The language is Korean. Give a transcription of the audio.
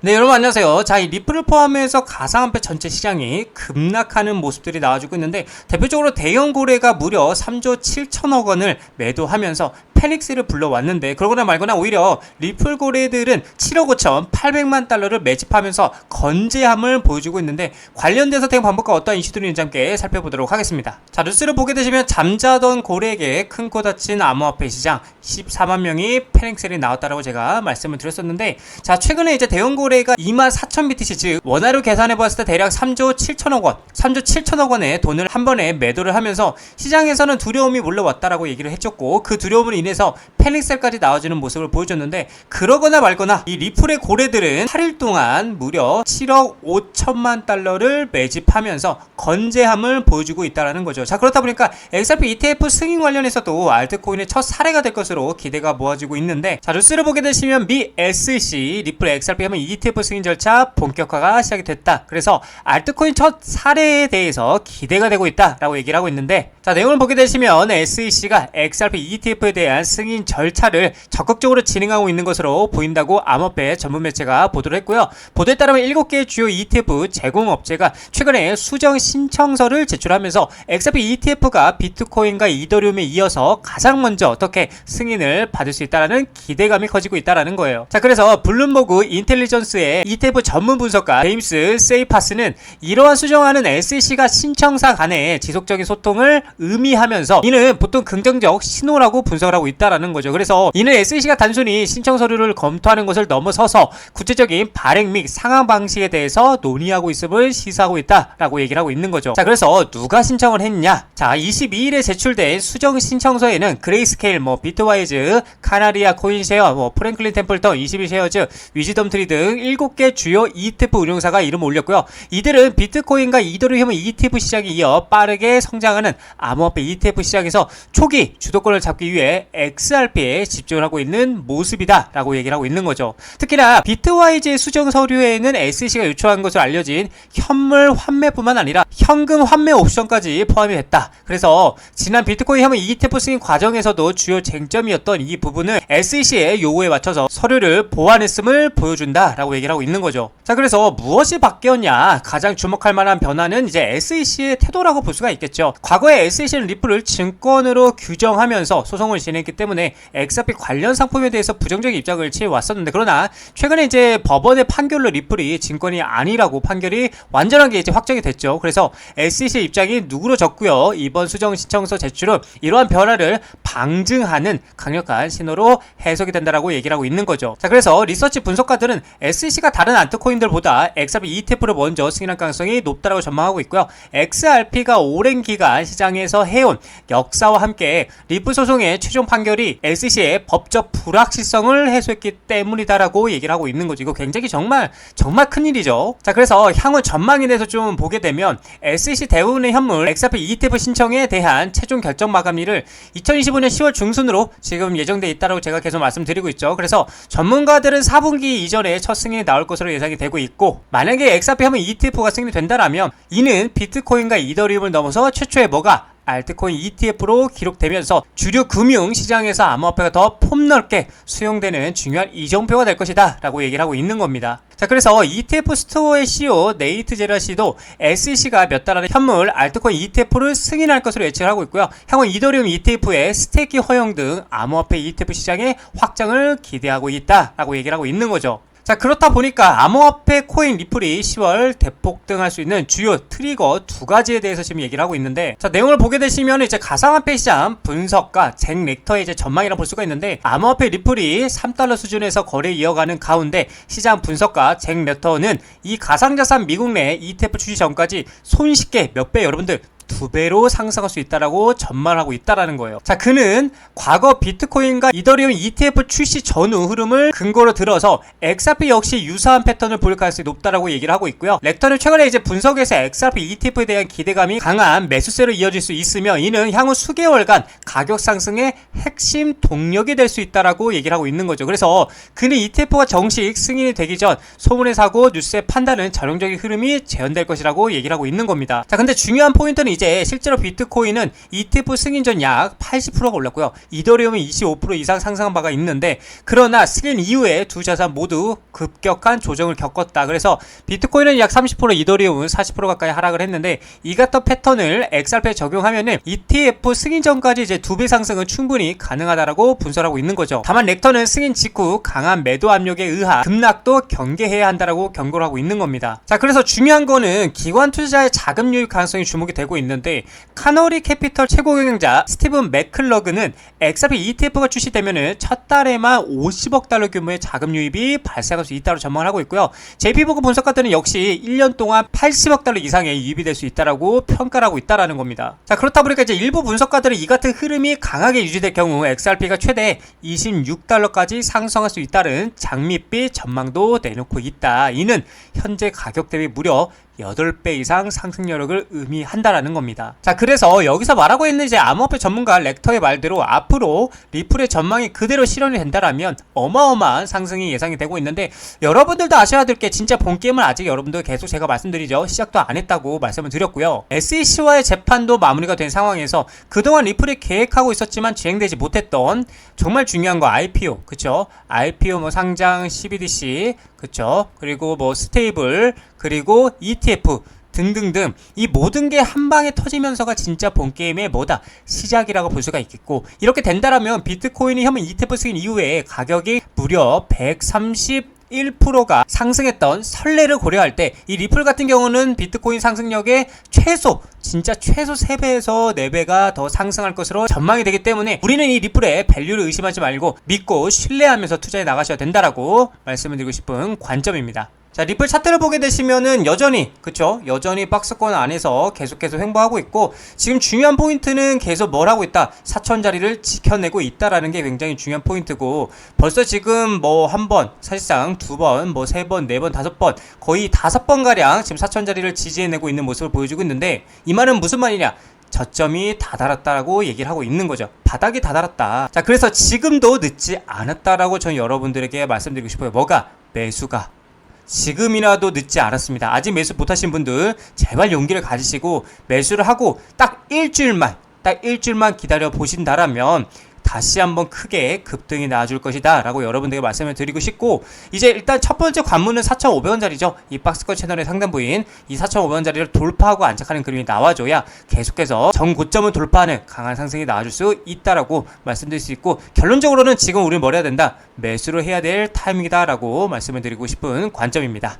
네, 여러분 안녕하세요. 자, 이 리플을 포함해서 가상화폐 전체 시장이 급락하는 모습들이 나와주고 있는데, 대표적으로 대형 고래가 무려 3조 7천억 원을 매도하면서 페닉스를 불러왔는데, 그러거나 말거나 오히려 리플 고래들은 7억 5천 8백만 달러를 매집하면서 건재함을 보여주고 있는데, 관련돼서 대응 방법과 어떤 이슈들이 있는지 함께 살펴보도록 하겠습니다. 자, 뉴스를 보게 되시면 잠자던 고래에게 큰 코 다친 암호화폐 시장 14만 명이 페닉스를 나왔다라고 제가 말씀을 드렸었는데, 자, 최근에 이제 대형 고래가 24,000BTC, 즉 원화로 계산해봤을 때 대략 3조 7천억 원, 3조 7천억 원의 돈을 한 번에 매도를 하면서 시장에서는 두려움이 몰려왔다라고 얘기를 해줬고, 그 두려움으로 인해서 페닉셀까지 나와주는 모습을 보여줬는데, 그러거나 말거나 이 리플의 고래들은 8일 동안 무려 7억 5천만 달러를 매집하면서 건재함을 보여주고 있다는 거죠. 자, 그렇다 보니까 XRP ETF 승인 관련해서도 알트코인의 첫 사례가 될 것으로 기대가 모아지고 있는데, 자, 뉴스를 보게 되시면 미 SEC 리플 XRP 하면 ETF 승인 절차 본격화가 시작이 됐다. 그래서 알트코인 첫 사례에 대해서 기대가 되고 있다라고 얘기를 하고 있는데, 자, 내용을 보게 되시면 SEC가 XRP ETF에 대한 승인 절차를 적극적으로 진행하고 있는 것으로 보인다고 암호화폐 전문 매체가 보도를 했고요. 보도에 따르면 7개의 주요 ETF 제공업체가 최근에 수정 신청서를 제출하면서 XRP ETF가 비트코인과 이더리움에 이어서 가장 먼저 어떻게 승인을 받을 수 있다는 기대감이 커지고 있다는 거예요. 자, 그래서 블룸버그 인텔리전스의 ETF 전문 분석가 제임스 세이파스는 이러한 수정안은 SEC가 신청사 간의 지속적인 소통을 의미하면서 이는 보통 긍정적 신호라고 분석을 하고 있다는 거죠. 그래서 이는 SEC가 단순히 신청 서류를 검토하는 것을 넘어서서 구체적인 발행 및 상황 방식에 대해서 논의하고 있음을 시사하고 있다라고 얘기를 하고 있는 거죠. 자, 그래서 누가 신청을 했냐? 자, 22일에 제출된 수정 신청서에는 그레이스케일, 비트와이즈, 카나리아 코인쉐어, 프랭클린 템플턴, 21쉐어즈, 위즈덤 트리 등 7개 주요 ETF 운용사가 이름을 올렸고요. 이들은 비트코인과 이더리움 ETF 시장에 이어 빠르게 성장하는 암호화폐 ETF 시장에서 초기 주도권을 잡기 위해 XRP에 집중을 하고 있는 모습이다 라고 얘기를 하고 있는 거죠. 특히나 비트와이즈의 수정 서류에는 SEC가 요청한 것으로 알려진 현물 환매뿐만 아니라 현금 환매 옵션까지 포함이 됐다. 그래서 지난 비트코인 현물 ETF 승인 과정에서도 주요 쟁점이었던 이 부분을 SEC의 요구에 맞춰서 서류를 보완했음을 보여준다 라고 얘기를 하고 있는 거죠. 자, 그래서 무엇이 바뀌었냐? 가장 주목할 만한 변화는 이제 SEC의 태도라고 볼 수가 있겠죠. 과거에 SEC는 리플을 증권으로 규정하면서 소송을 진행했기 때문에 XRP 관련 상품에 대해서 부정적인 입장을 취해왔었는데, 그러나 최근에 이제 법원의 판결로 리플이 증권이 아니라고 판결이 완전하게 이제 확정이 됐죠. 그래서 SEC 입장이 누그러졌고요. 이번 수정 신청서 제출은 이러한 변화를 방증하는 강력한 신호로 해석이 된다라고 얘기를 하고 있는 거죠. 자, 그래서 리서치 분석가들은 SEC가 다른 알트코인들보다 XRP ETF를 먼저 승인할 가능성이 높다라고 전망하고 있고요. XRP가 오랜 기간 시장에서 해온 역사와 함께 리플 소송의 최종 판결이 SEC의 법적 불확실성을 해소했기 때문이다라고 얘기를 하고 있는 거죠. 이거 굉장히 정말 큰일이죠. 자, 그래서 향후 전망에 대해서 좀 보게 되면 SEC 대부분의 현물 XRP ETF 신청에 대한 최종 결정 마감일을 2025년 10월 중순으로 지금 예정돼 있다라고 제가 계속 말씀드리고 있죠. 그래서 전문가들은 4분기 이전에 첫 승인이 나올 것으로 예상이 되고 있고, 만약에 XRP 현물 ETF가 승인이 된다라면 이는 비트코인과 이더리움을 넘어서 최초의 알트코인 ETF로 기록되면서 주류 금융 시장에서 암호화폐가 더 폭넓게 수용되는 중요한 이정표가 될 것이다 라고 얘기를 하고 있는 겁니다. 자, 그래서 ETF 스토어의 CEO 네이트 제라시도 SEC가 몇 달 안에 현물 알트코인 ETF를 승인할 것으로 예측을 하고 있고요. 향후 이더리움 ETF의 스테이킹 허용 등 암호화폐 ETF 시장의 확장을 기대하고 있다 라고 얘기를 하고 있는 거죠. 자, 그렇다 보니까 암호화폐 코인 리플이 10월 대폭등할 수 있는 주요 트리거 두 가지에 대해서 지금 얘기를 하고 있는데, 자, 내용을 보게 되시면 이제 가상화폐 시장 분석가 잭 렉터의 이제 전망이라고 볼 수가 있는데, 암호화폐 리플이 3달러 수준에서 거래 이어가는 가운데 시장 분석가 잭 렉터는 이 가상자산 미국 내 ETF 출시 전까지 손쉽게 몇 배, 여러분들 2배로 상승할 수 있다라고 전망하고 있다라는 거예요. 자, 그는 과거 비트코인과 이더리움 ETF 출시 전후 흐름을 근거로 들어서 XRP 역시 유사한 패턴을 보일 가능성이 높다라고 얘기를 하고 있고요. 렉터는 최근에 이제 분석에서 XRP ETF에 대한 기대감이 강한 매수세로 이어질 수 있으며 이는 향후 수개월간 가격 상승의 핵심 동력이 될 수 있다라고 얘기를 하고 있는 거죠. 그래서 그는 ETF가 정식 승인이 되기 전 소문의 사고, 뉴스의 판단은 전형적인 흐름이 재현될 것이라고 얘기를 하고 있는 겁니다. 자, 근데 중요한 포인트는 이제 실제로 비트코인은 ETF 승인 전 약 80%가 올랐고요. 이더리움은 25% 이상 상승한 바가 있는데, 그러나 승인 이후에 두 자산 모두 급격한 조정을 겪었다. 그래서 비트코인은 약 30%, 이더리움은 40% 가까이 하락을 했는데, 이 같은 패턴을 XRP에 적용하면은 ETF 승인 전까지 이제 2배 상승은 충분히 가능하다라고 분석하고 있는 거죠. 다만 렉터는 승인 직후 강한 매도 압력에 의한 급락도 경계해야 한다라고 경고를 하고 있는 겁니다. 자, 그래서 중요한 거는 기관 투자자의 자금 유입 가능성이 주목이 되고 있는데, 카너리 캐피털 최고 경영자 스티븐 맥클러그는 XRP ETF가 출시되면은 첫 달에만 50억 달러 규모의 자금 유입이 발생할 수 있다고 전망을 하고 있고요. JP모건 분석가들은 역시 1년 동안 80억 달러 이상의 유입이 될 수 있다라고 평가를 하고 있다라는 겁니다. 자, 그렇다 보니까 이제 일부 분석가들은 이 같은 흐름이 강하게 유지될 경우 XRP가 최대 26달러까지 상승할 수 있다는 장밋빛 전망도 내놓고 있다. 이는 현재 가격 대비 무려 8배 이상 상승 여력을 의미한다라는 겁니다. 자, 그래서 여기서 말하고 있는 이제 암호화폐 전문가 렉터의 말대로 앞으로 리플의 전망이 그대로 실현이 된다라면 어마어마한 상승이 예상이 되고 있는데, 여러분들도 아셔야 될 게 진짜 본 게임은 아직 여러분들 계속 제가 말씀드리죠. 시작도 안 했다고 말씀을 드렸고요. SEC와의 재판도 마무리가 된 상황에서 그동안 리플이 계획하고 있었지만 진행되지 못했던 정말 중요한 거 IPO, 그쵸? IPO 뭐 상장, CBDC, 그쵸? 그리고 뭐 스테이블, 그리고 ETF 등등등, 이 모든 게 한 방에 터지면서가 진짜 본 게임의 뭐다? 시작이라고 볼 수가 있겠고, 이렇게 된다라면 비트코인이 현물 ETF 승인 이후에 가격이 무려 131%가 상승했던 선례를 고려할 때, 이 리플 같은 경우는 비트코인 상승력의 진짜 최소 3배에서 4배가 더 상승할 것으로 전망이 되기 때문에 우리는 이 리플의 밸류를 의심하지 말고 믿고 신뢰하면서 투자해 나가셔야 된다라고 말씀을 드리고 싶은 관점입니다. 자, 리플 차트를 보게 되시면은 여전히 박스권 안에서 계속해서 횡보하고 있고, 지금 중요한 포인트는 계속 뭘 하고 있다? 4천자리를 지켜내고 있다라는 게 굉장히 중요한 포인트고, 벌써 지금 뭐 한 번, 사실상 두 번, 뭐 세 번, 네 번, 5번, 거의 5번 가량 지금 4천자리를 지지해내고 있는 모습을 보여주고 있는데, 이 말은 무슨 말이냐? 저점이 다다랐다라고 얘기를 하고 있는 거죠. 바닥이 다다랐다. 자, 그래서 지금도 늦지 않았다라고 저는 여러분들에게 말씀드리고 싶어요. 뭐가? 매수가. 지금이라도 늦지 않았습니다. 아직 매수 못하신 분들 제발 용기를 가지시고 매수를 하고 딱 일주일만 기다려 보신다라면 다시 한번 크게 급등이 나와줄 것이다 라고 여러분들에게 말씀을 드리고 싶고, 이제 일단 첫 번째 관문은 4,500원짜리죠. 이 박스권 채널의 상단 부인, 이 4,500원짜리를 돌파하고 안착하는 그림이 나와줘야 계속해서 정고점을 돌파하는 강한 상승이 나와줄 수 있다라고 말씀드릴 수 있고, 결론적으로는 지금 우리는 뭘 해야 된다? 매수를 해야 될 타이밍이다 라고 말씀을 드리고 싶은 관점입니다.